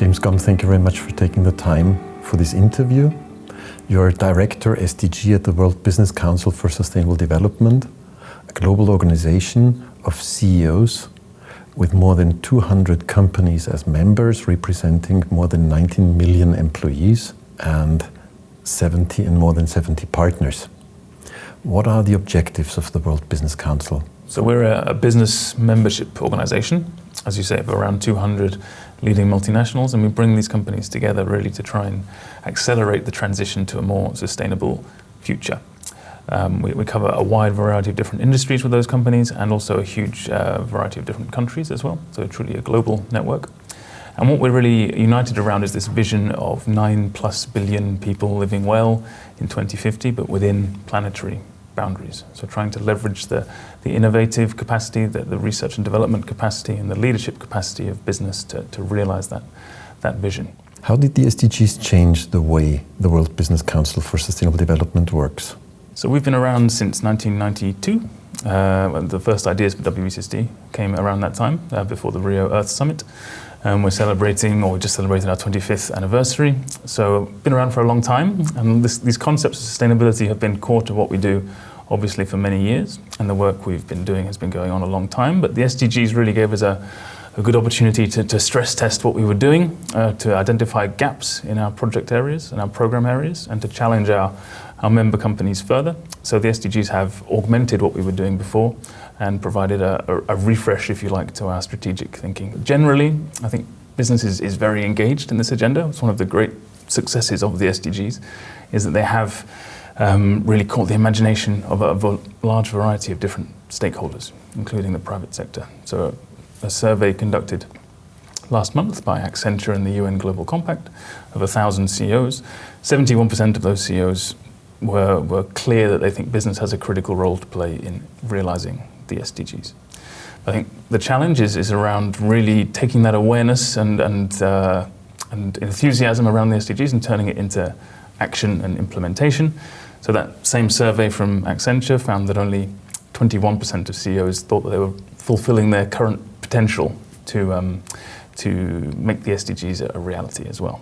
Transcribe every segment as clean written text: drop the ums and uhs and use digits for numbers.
James Gum, thank you very much for taking the time for this interview. You're Director SDG at the World Business Council for Sustainable Development, a global organization of CEOs with more than 200 companies as members, representing more than 19 million employees and more than 70 partners. What are the objectives of the World Business Council? So we're a business membership organization, as you say, of around 200 leading multinationals, and we bring these companies together really to try and accelerate the transition to a more sustainable future. We cover a wide variety of different industries with those companies and also a huge variety of different countries as well, so truly a global network. And what we're really united around is this vision of 9+ billion people living well in 2050, but within planetary boundaries. So trying to leverage the innovative capacity, the research and development capacity, and the leadership capacity of business to realize that vision. How did the SDGs change the way the World Business Council for Sustainable Development works? So we've been around since 1992. The first ideas for WBCSD came around that time, before the Rio Earth Summit. We're celebrating, or we just celebrated our 25th anniversary. So been around for a long time, and these concepts of sustainability have been core to what we do, obviously, for many years. And the work we've been doing has been going on a long time. But the SDGs really gave us a good opportunity to stress test what we were doing, to identify gaps in our project areas and our program areas, and to challenge our member companies further. So the SDGs have augmented what we were doing before and provided a refresh, if you like, to our strategic thinking. Generally, I think business is very engaged in this agenda. It's one of the great successes of the SDGs, is that they have really caught the imagination of a large variety of different stakeholders, including the private sector. So a survey conducted last month by Accenture and the UN Global Compact of 1,000 CEOs, 71% of those CEOs were clear that they think business has a critical role to play in realizing the SDGs. I think the challenge is around really taking that awareness and enthusiasm around the SDGs and turning it into action and implementation. So that same survey from Accenture found that only 21% of CEOs thought that they were fulfilling their current potential to make the SDGs a reality as well.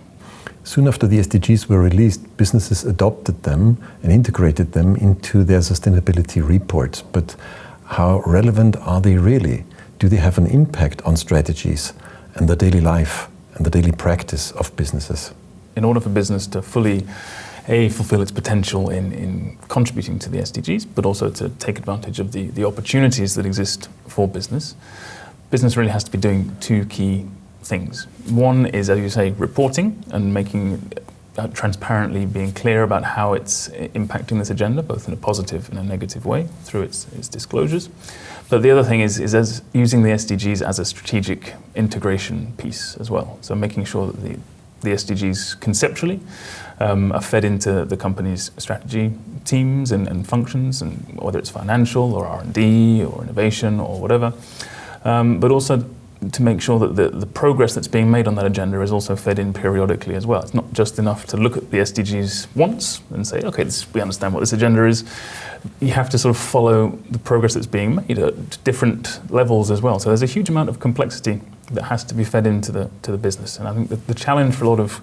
Soon after the SDGs were released, businesses adopted them and integrated them into their sustainability reports. But how relevant are they really? Do they have an impact on strategies and the daily life and the daily practice of businesses? In order for business to fully fulfill its potential in contributing to the SDGs, but also to take advantage of the opportunities that exist for business, business really has to be doing two key things. One is, as you say, reporting and making transparently being clear about how it's impacting this agenda, both in a positive and a negative way through its disclosures. But the other thing is as using the SDGs as a strategic integration piece as well. So making sure that the SDGs conceptually are fed into the company's strategy teams and functions, and whether it's financial or R&D or innovation or whatever, but also to make sure that the progress that's being made on that agenda is also fed in periodically as well. It's not just enough to look at the SDGs once and say, okay, we understand what this agenda is. You have to sort of follow the progress that's being made at different levels as well. So there's a huge amount of complexity that has to be fed into the business. And I think the challenge for a lot of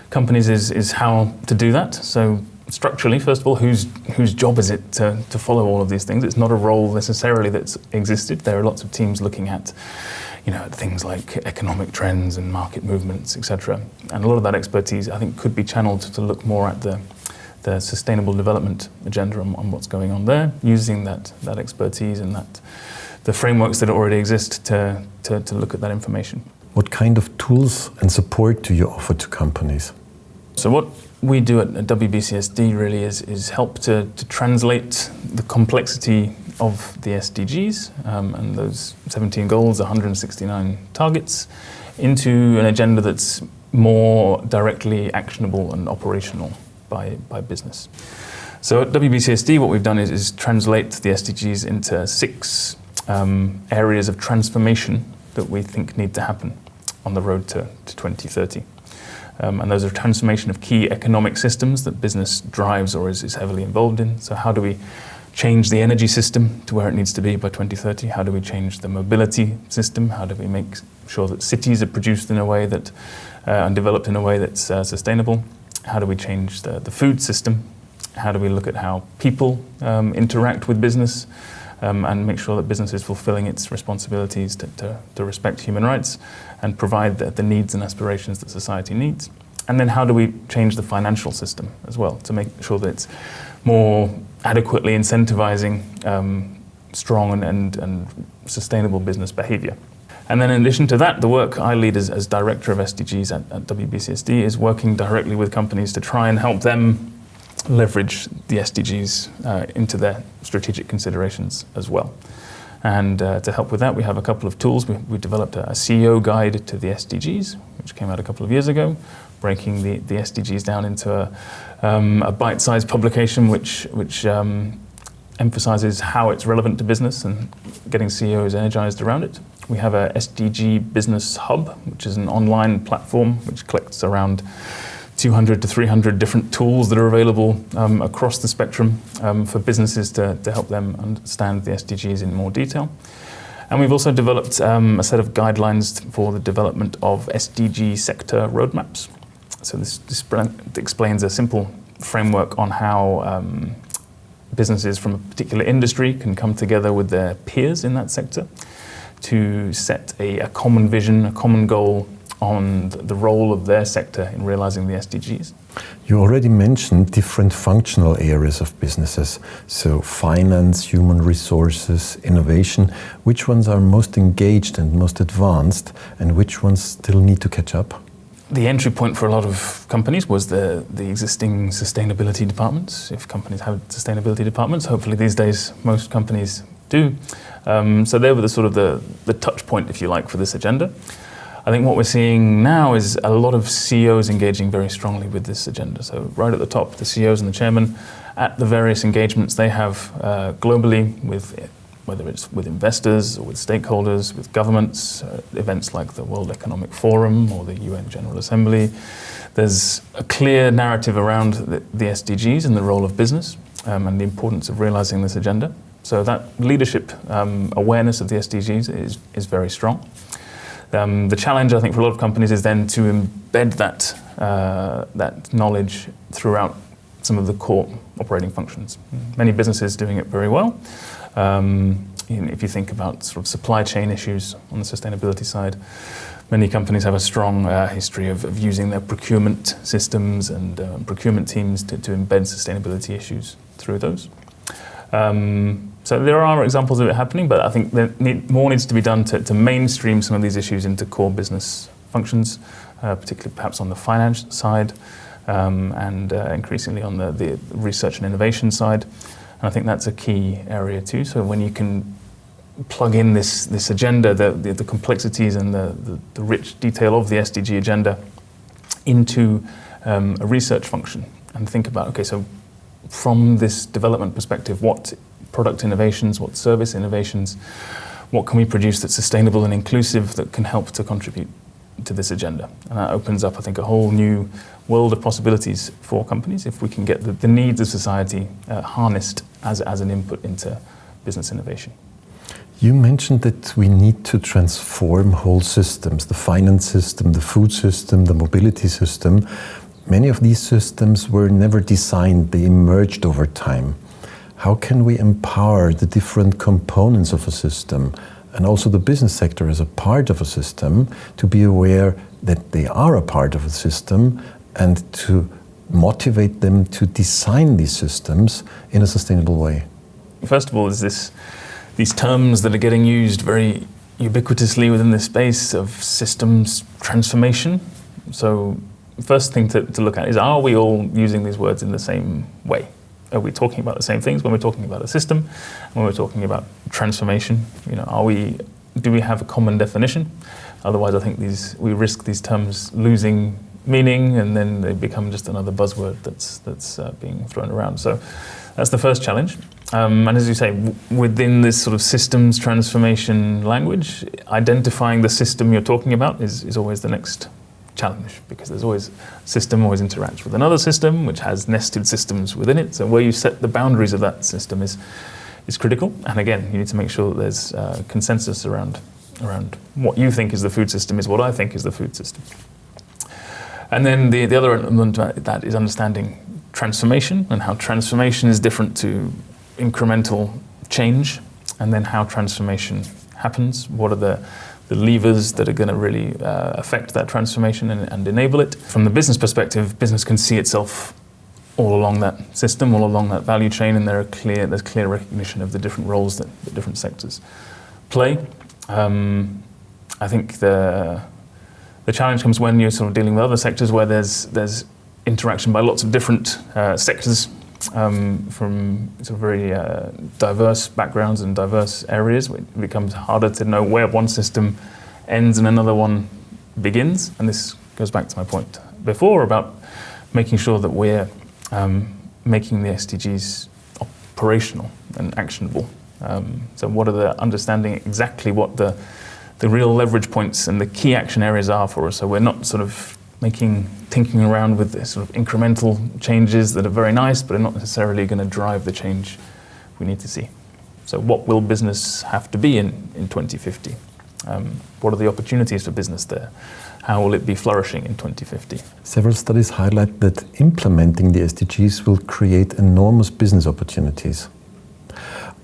companies is how to do that. So structurally, first of all, whose job is it to follow all of these things? It's not a role necessarily that's existed. There are lots of teams looking at things like economic trends and market movements, etc. And a lot of that expertise, I think, could be channeled to look more at the sustainable development agenda on what's going on there, using that expertise and the frameworks that already exist to look at that information. What kind of tools and support do you offer to companies? So what we do at WBCSD really is help to translate the complexity of the SDGs and those 17 goals, 169 targets, into an agenda that's more directly actionable and operational by business. So at WBCSD, what we've done is translate the SDGs into 6 areas of transformation that we think need to happen on the road to 2030. And those are transformation of key economic systems that business drives or is heavily involved in. So how do we change the energy system to where it needs to be by 2030? How do we change the mobility system? How do we make sure that cities are produced in a way that and developed in a way that's sustainable? How do we change the food system? How do we look at how people interact with business and make sure that business is fulfilling its responsibilities to respect human rights and provide the needs and aspirations that society needs? And then how do we change the financial system as well to make sure that it's more adequately incentivizing strong and sustainable business behavior? And then in addition to that, the work I lead as Director of SDGs at WBCSD is working directly with companies to try and help them leverage the SDGs into their strategic considerations as well. And to help with that, we have a couple of tools. We developed a CEO guide to the SDGs, which came out a couple of years ago, breaking the SDGs down into a bite-sized publication which emphasizes how it's relevant to business and getting CEOs energized around it. We have a SDG Business Hub, which is an online platform which collects around 200 to 300 different tools that are available across the spectrum for businesses to help them understand the SDGs in more detail. And we've also developed a set of guidelines for the development of SDG sector roadmaps. So this explains a simple framework on how businesses from a particular industry can come together with their peers in that sector to set a common vision, a common goal on the role of their sector in realizing the SDGs. You already mentioned different functional areas of businesses, so finance, human resources, innovation. Which ones are most engaged and most advanced, and which ones still need to catch up? The entry point for a lot of companies was the existing sustainability departments. If companies have sustainability departments, hopefully these days most companies do. So they were the touch point, if you like, for this agenda. I think what we're seeing now is a lot of CEOs engaging very strongly with this agenda. So right at the top, the CEOs and the chairman, at the various engagements they have globally with, whether it's with investors or with stakeholders, with governments, events like the World Economic Forum or the UN General Assembly. There's a clear narrative around the SDGs and the role of business and the importance of realizing this agenda. So that leadership awareness of the SDGs is very strong. The challenge, I think, for a lot of companies is then to embed that knowledge throughout some of the core operating functions. Many businesses doing it very well. If you think about sort of supply chain issues on the sustainability side, many companies have a strong history of using their procurement systems and procurement teams to embed sustainability issues through those. So there are examples of it happening, but I think more needs to be done to mainstream some of these issues into core business functions, particularly perhaps on the finance side and increasingly on the research and innovation side. And I think that's a key area too. So when you can plug in this agenda, the complexities and the rich detail of the SDG agenda into a research function and think about, okay, so from this development perspective, what product innovations, what service innovations, what can we produce that's sustainable and inclusive that can help to contribute to this agenda? And that opens up, I think, a whole new world of possibilities for companies if we can get the needs of society harnessed as an input into business innovation. You mentioned that we need to transform whole systems, the finance system, the food system, the mobility system. Many of these systems were never designed, they emerged over time. How can we empower the different components of a system and also the business sector as a part of a system to be aware that they are a part of a system and to motivate them to design these systems in a sustainable way? First of all, is these terms that are getting used very ubiquitously within this space of systems transformation. So first thing to look at is, are we all using these words in the same way? Are we talking about the same things when we're talking about a system, when we're talking about transformation? Do we have a common definition? Otherwise, I think we risk these terms losing meaning, and then they become just another buzzword that's being thrown around. So that's the first challenge. And as you say, within this sort of systems transformation language, identifying the system you're talking about is always the next challenge, because there's always system always interacts with another system which has nested systems within it. So where you set the boundaries of that system is critical. And again, you need to make sure that there's consensus around what you think is the food system is what I think is the food system. And then the other element that is understanding transformation and how transformation is different to incremental change, and then how transformation happens. What are the levers that are going to really affect that transformation and enable it? From the business perspective, business can see itself all along that system, all along that value chain, and there's clear recognition of the different roles that the different sectors play. I think the challenge comes when you're sort of dealing with other sectors where there's interaction by lots of different sectors from sort of very diverse backgrounds and diverse areas. It becomes harder to know where one system ends and another one begins. And this goes back to my point before about making sure that we're making the SDGs operational and actionable. So what are the understanding exactly what the real leverage points and the key action areas are for us, so we're not sort of tinkering around with this sort of incremental changes that are very nice but are not necessarily going to drive the change we need to see. So what will business have to be in 2050? What are the opportunities for business there? How will it be flourishing in 2050? Several studies highlight that implementing the SDGs will create enormous business opportunities.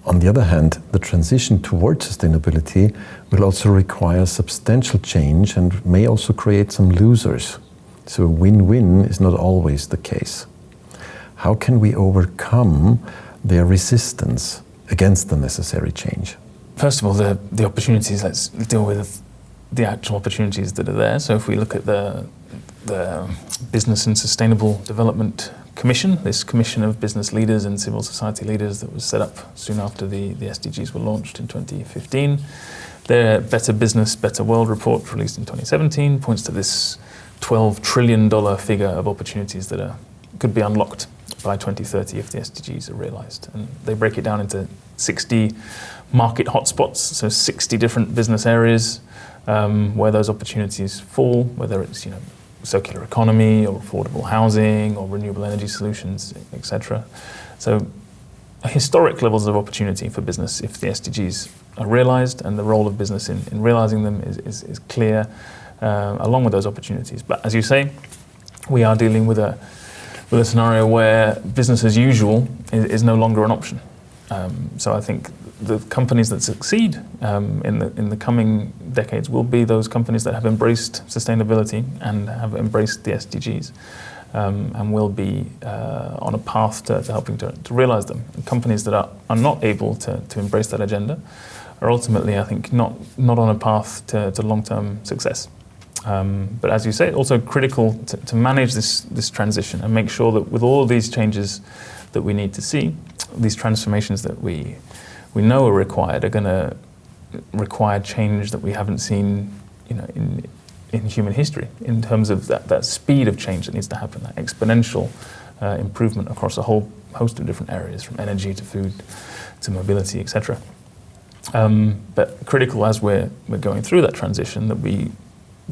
On the other hand, the transition towards sustainability will also require substantial change and may also create some losers. So win-win is not always the case. How can we overcome their resistance against the necessary change? First of all, the opportunities, let's deal with the actual opportunities that are there. So if we look at the Business and Sustainable Development Commission, this commission of business leaders and civil society leaders that was set up soon after the SDGs were launched in 2015. Their Better Business, Better World report, released in 2017, points to this $12 trillion figure of opportunities that could be unlocked by 2030 if the SDGs are realized. And they break it down into 60 market hotspots, so 60 different business areas where those opportunities fall, whether it's circular economy or affordable housing or renewable energy solutions, etc. So historic levels of opportunity for business if the SDGs are realized, and the role of business in realizing them is clear along with those opportunities. But as you say, we are dealing with a scenario where business as usual is no longer an option. So I think the companies that succeed in the coming decades will be those companies that have embraced sustainability and have embraced the SDGs and will be on a path to helping to realize them. And companies that are not able to embrace that agenda are ultimately, I think, not on a path to long-term success. But as you say, also critical to manage this transition and make sure that with all of these changes that we need to see, these transformations that we know are required are going to require change that we haven't seen, in human history, in terms of that speed of change that needs to happen, that exponential improvement across a whole host of different areas, from energy to food to mobility, etc. But critical as we're going through that transition that we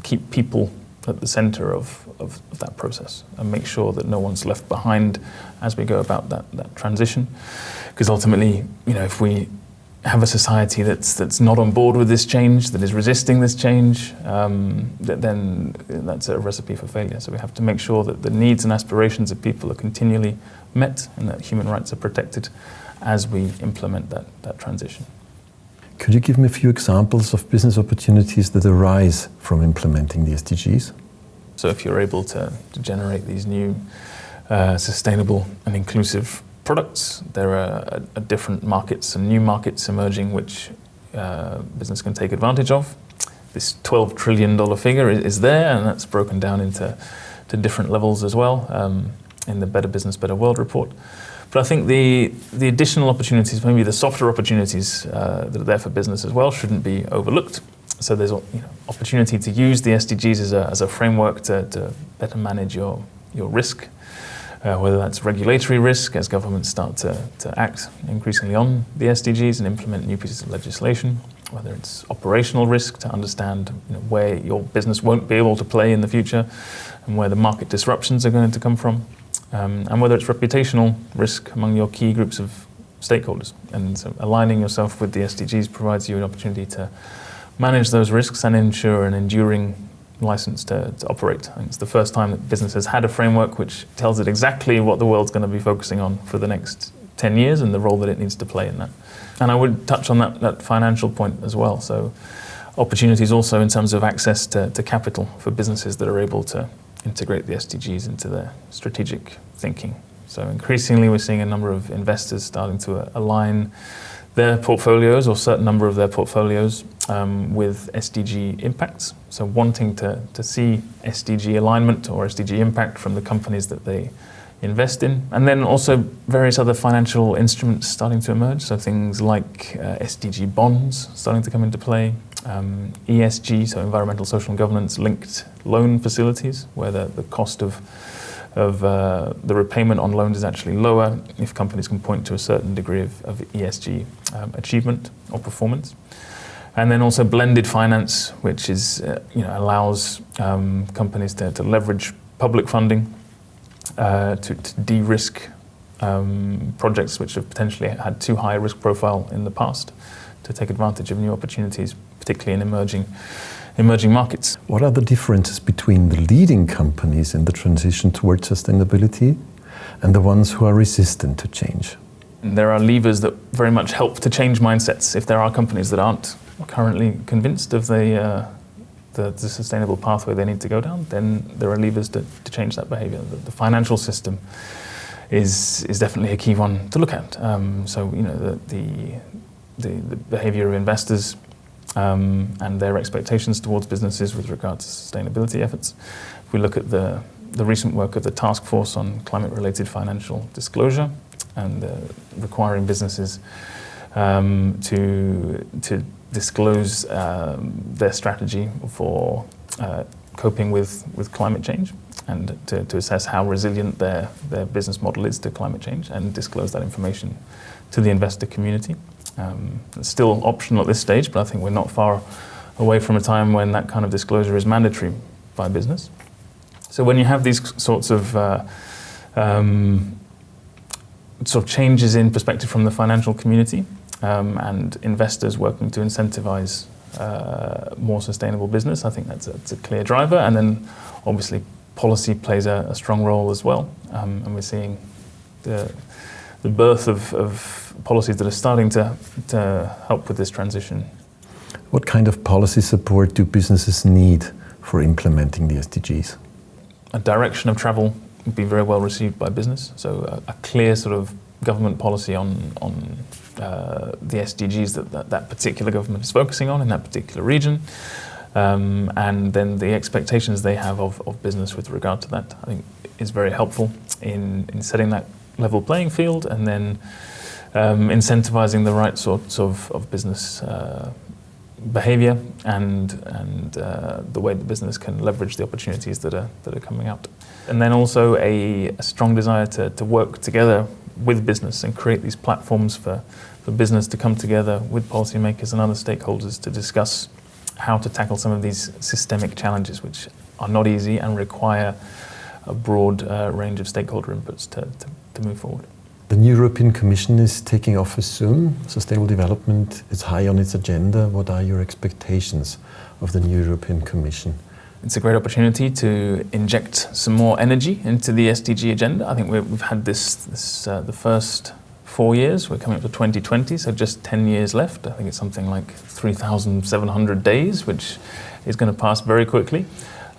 keep people at the center of that process and make sure that no one's left behind as we go about that transition. Because ultimately, if we have a society that's not on board with this change, that is resisting this change, then that's a recipe for failure. So we have to make sure that the needs and aspirations of people are continually met and that human rights are protected as we implement that transition. Could you give me a few examples of business opportunities that arise from implementing the SDGs? So if you're able to generate these new sustainable and inclusive products, there are different markets and new markets emerging which business can take advantage of. This $12 trillion figure is there, and that's broken down into different levels as well in the Better Business, Better World report. But I think the additional opportunities, maybe the softer opportunities that are there for business as well, shouldn't be overlooked. So there's opportunity to use the SDGs as a framework to better manage your risk, whether that's regulatory risk as governments start to act increasingly on the SDGs and implement new pieces of legislation, whether it's operational risk to understand where your business won't be able to play in the future and where the market disruptions are going to come from. And whether it's reputational risk among your key groups of stakeholders. And so aligning yourself with the SDGs provides you an opportunity to manage those risks and ensure an enduring license to operate. I think it's the first time that business has had a framework which tells it exactly what the world's going to be focusing on for the next 10 years and the role that it needs to play in that. And I would touch on that financial point as well. So opportunities also in terms of access to capital for businesses that are able to integrate the SDGs into their strategic thinking. So increasingly we're seeing a number of investors starting to align their portfolios or a certain number of their portfolios with SDG impacts. So wanting to see SDG alignment or SDG impact from the companies that they invest in. And then also various other financial instruments starting to emerge. So things like SDG bonds starting to come into play. ESG, so environmental, social and governance linked loan facilities, where the cost of the repayment on loans is actually lower if companies can point to a certain degree of ESG achievement or performance. And then also blended finance, which is allows companies to leverage public funding to de-risk projects which have potentially had too high a risk profile in the past, to take advantage of new opportunities, particularly in emerging markets. What are the differences between the leading companies in the transition towards sustainability and the ones who are resistant to change? There are levers that very much help to change mindsets. If there are companies that aren't currently convinced of the sustainable pathway they need to go down, then there are levers to change that behavior. The financial system is definitely a key one to look at. The behavior of investors and their expectations towards businesses with regard to sustainability efforts. If we look at the recent work of the Task Force on Climate-Related Financial Disclosure and requiring businesses to disclose their strategy for coping with climate change and to assess how resilient their business model is to climate change and disclose that information to the investor community. It's still optional at this stage, but I think we're not far away from a time when that kind of disclosure is mandatory by business. So when you have these sorts of changes in perspective from the financial community and investors working to incentivize more sustainable business, I think that's a clear driver. And then obviously policy plays a strong role as well. And we're seeing the birth of policies that are starting to help with this transition. What kind of policy support do businesses need for implementing the SDGs? A direction of travel would be very well received by business. So a clear sort of government policy on the SDGs that particular government is focusing on in that particular region. And then the expectations they have of business with regard to that, I think, is very helpful in setting that level playing field and then incentivizing the right sorts of business behavior and the way the business can leverage the opportunities that are coming out. And then also a strong desire to work together with business and create these platforms for business to come together with policymakers and other stakeholders to discuss how to tackle some of these systemic challenges, which are not easy and require a broad range of stakeholder inputs to move forward. The new European Commission is taking office soon. Sustainable development is high on its agenda. What are your expectations of the new European Commission? It's a great opportunity to inject some more energy into the SDG agenda. I think we've had this the first 4 years. We're coming up to 2020, so just 10 years left. I think it's something like 3,700 days, which is going to pass very quickly.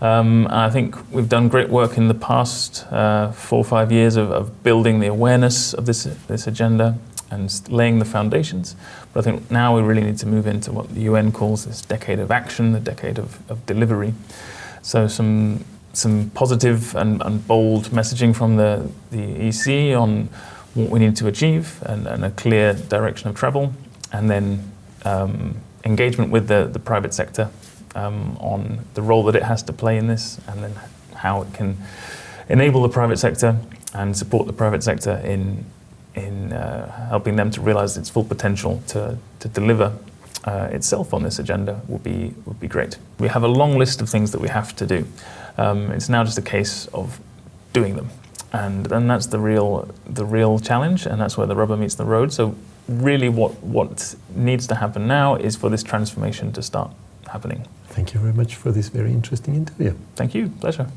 I think we've done great work in the past 4 or 5 years of building the awareness of this agenda and laying the foundations. But I think now we really need to move into what the UN calls this decade of action, the decade of delivery. So some positive and bold messaging from the EC on what we need to achieve and a clear direction of travel, and then engagement with the private sector on the role that it has to play in this, and then how it can enable the private sector and support the private sector in helping them to realize its full potential to deliver itself on this agenda would be great. We have a long list of things that we have to do. It's now just a case of doing them, and then that's the real challenge, and that's where the rubber meets the road. So really what needs to happen now is for this transformation to start happening. Thank you very much for this very interesting interview. Thank you. Pleasure.